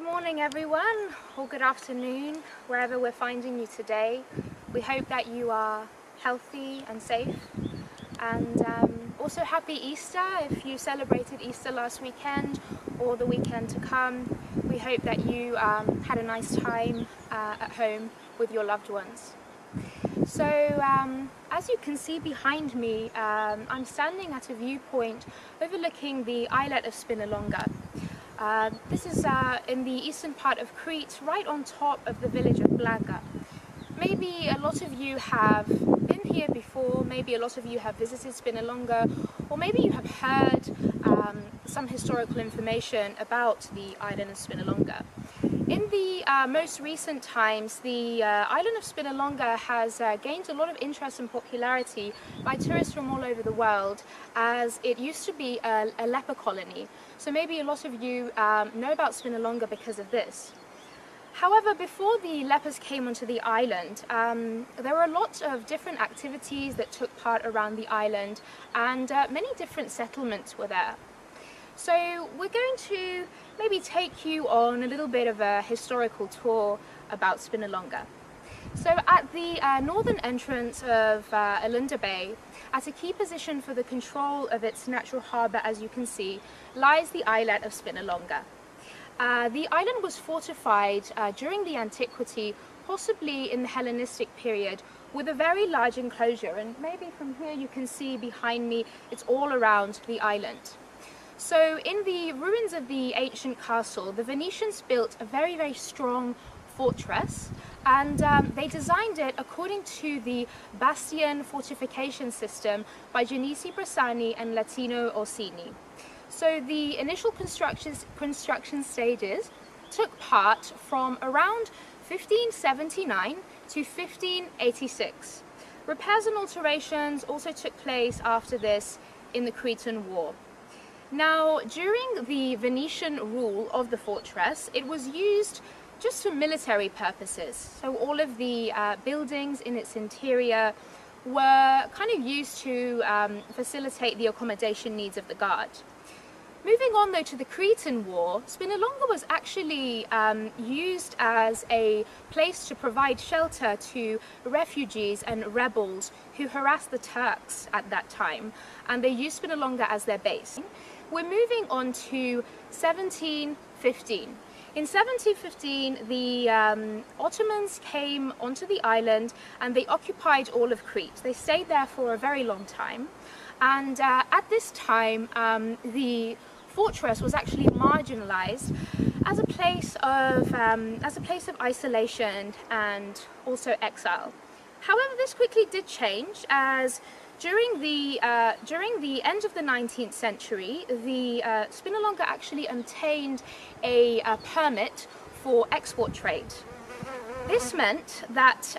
Good morning everyone, or good afternoon, wherever we're finding you today. We hope that you are healthy and safe, and also happy Easter if you celebrated Easter last weekend or the weekend to come. We hope that you had a nice time at home with your loved ones. So as you can see behind me, I'm standing at a viewpoint overlooking the islet of Spinalonga. This is in the eastern part of Crete, right on top of the village of Blanga. Maybe a lot of you have been here before, maybe a lot of you have visited Spinalonga, or maybe you have heard some historical information about the island of Spinalonga. In the most recent times, the island of Spinalonga has gained a lot of interest and popularity by tourists from all over the world, as it used to be a leper colony. So maybe a lot of you know about Spinalonga because of this. However, before the lepers came onto the island, there were a lot of different activities that took part around the island, and many different settlements were there. So we're going to maybe take you on a little bit of a historical tour about Spinalonga. So at the northern entrance of Alunda Bay, at a key position for the control of its natural harbour, as you can see, lies the islet of Spinalonga. The island was fortified during the antiquity, possibly in the Hellenistic period, with a very large enclosure, and maybe from here you can see behind me it's all around the island. So in the ruins of the ancient castle, the Venetians built a very, very strong fortress, and they designed it according to the bastion fortification system by Genesi Bressani and Latino Orsini. So the initial construction stages took part from around 1579 to 1586. Repairs and alterations also took place after this in the Cretan War. Now, during the Venetian rule of the fortress, it was used just for military purposes. So all of the buildings in its interior were kind of used to facilitate the accommodation needs of the guard. Moving on though to the Cretan War, Spinalonga was actually used as a place to provide shelter to refugees and rebels who harassed the Turks at that time, and they used Spinalonga as their base. We're moving on to 1715. In 1715, the Ottomans came onto the island and they occupied all of Crete. They stayed there for a very long time, and at this time the fortress was actually marginalized as a place of isolation and also exile. However, this quickly did change, as during the end of the 19th century, the Spinalonga actually obtained a permit for export trade. This meant that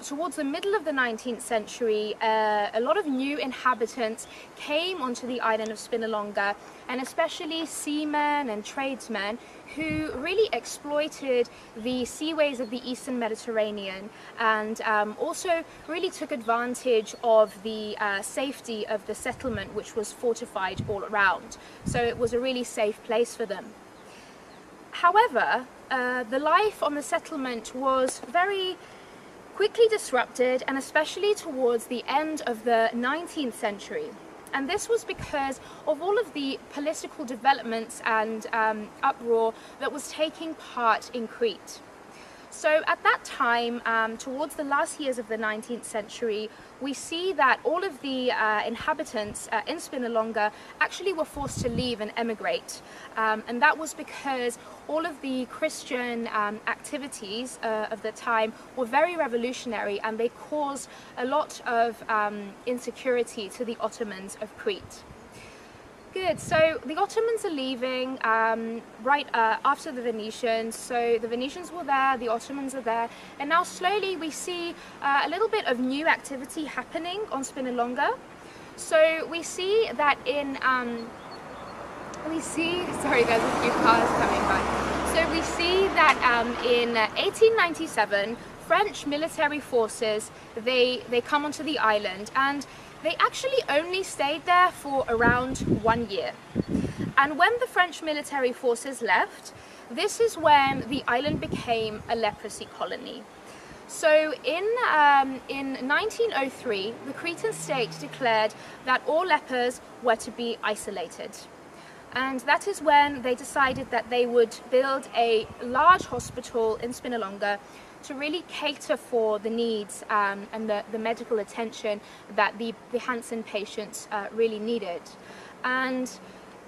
towards the middle of the 19th century, a lot of new inhabitants came onto the island of Spinalonga, and especially seamen and tradesmen who really exploited the seaways of the Eastern Mediterranean, and also really took advantage of the safety of the settlement, which was fortified all around. So it was a really safe place for them. However, the life on the settlement was very quickly disrupted, and especially towards the end of the 19th century. And this was because of all of the political developments and uproar that was taking part in Crete. So at that time, towards the last years of the 19th century, we see that all of the inhabitants in Spinalonga actually were forced to leave and emigrate. And that was because all of the Christian activities of the time were very revolutionary, and they caused a lot of insecurity to the Ottomans of Crete. Good, so the Ottomans are leaving right after the Venetians. So the Venetians were there, the Ottomans are there, and now slowly we see a little bit of new activity happening on Spinalonga. So we see that sorry guys, a few cars coming by. So we see that in 1897, French military forces, they come onto the island, and they actually only stayed there for around 1 year. And when the French military forces left, this is when the island became a leprosy colony. So in 1903, the Cretan state declared that all lepers were to be isolated. And that is when they decided that they would build a large hospital in Spinalonga to really cater for the needs and the medical attention that the Hansen patients really needed. And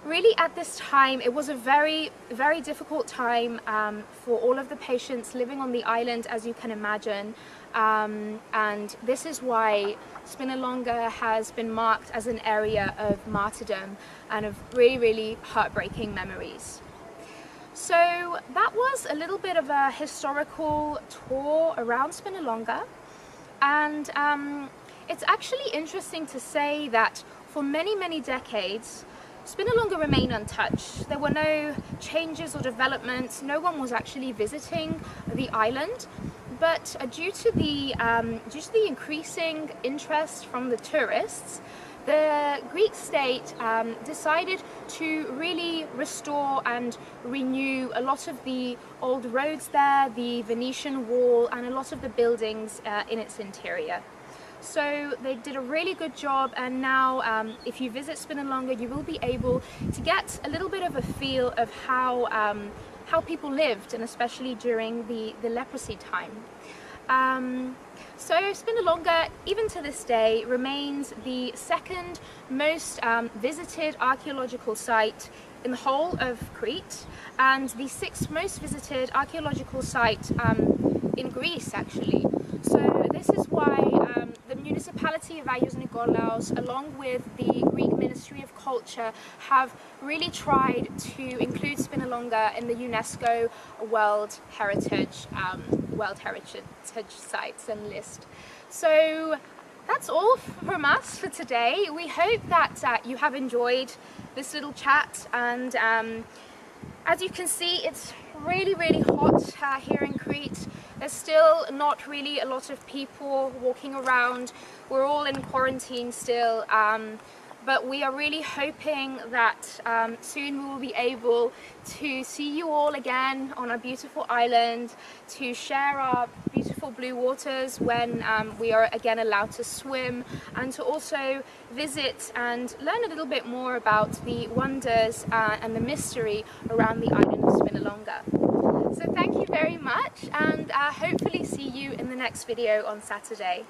really at this time, it was a very, very difficult time for all of the patients living on the island, as you can imagine. And this is why Spinalonga has been marked as an area of martyrdom and of really, really heartbreaking memories. So that was a little bit of a historical tour around Spinalonga. And it's actually interesting to say that for many, many decades, Spinalonga remained untouched. There were no changes or developments. No one was actually visiting the island. But due to the increasing interest from the tourists, the Greek state decided to really restore and renew a lot of the old roads there, the Venetian wall, and a lot of the buildings in its interior. So they did a really good job, and now if you visit Spinalonga, you will be able to get a little bit of a feel of how people lived, and especially during the leprosy time. So Spinalonga, even to this day, remains the second most visited archaeological site in the whole of Crete, and the sixth most visited archaeological site in Greece, actually. So this is why the municipality of Agios Nikolaos, along with the Greek Ministry of Culture, have really tried to include Spinalonga in the UNESCO World Heritage Sites and list. So that's all from us for today. We hope that you have enjoyed this little chat, and as you can see, it's really, really hot here in Crete. There's still not really a lot of people walking around. We're all in quarantine still, but we are really hoping that soon we will be able to see you all again on our beautiful island, to share our beautiful blue waters when we are again allowed to swim, and to also visit and learn a little bit more about the wonders and the mystery around the island of Spinalonga. So thank you very much, and hopefully see you in the next video on Saturday.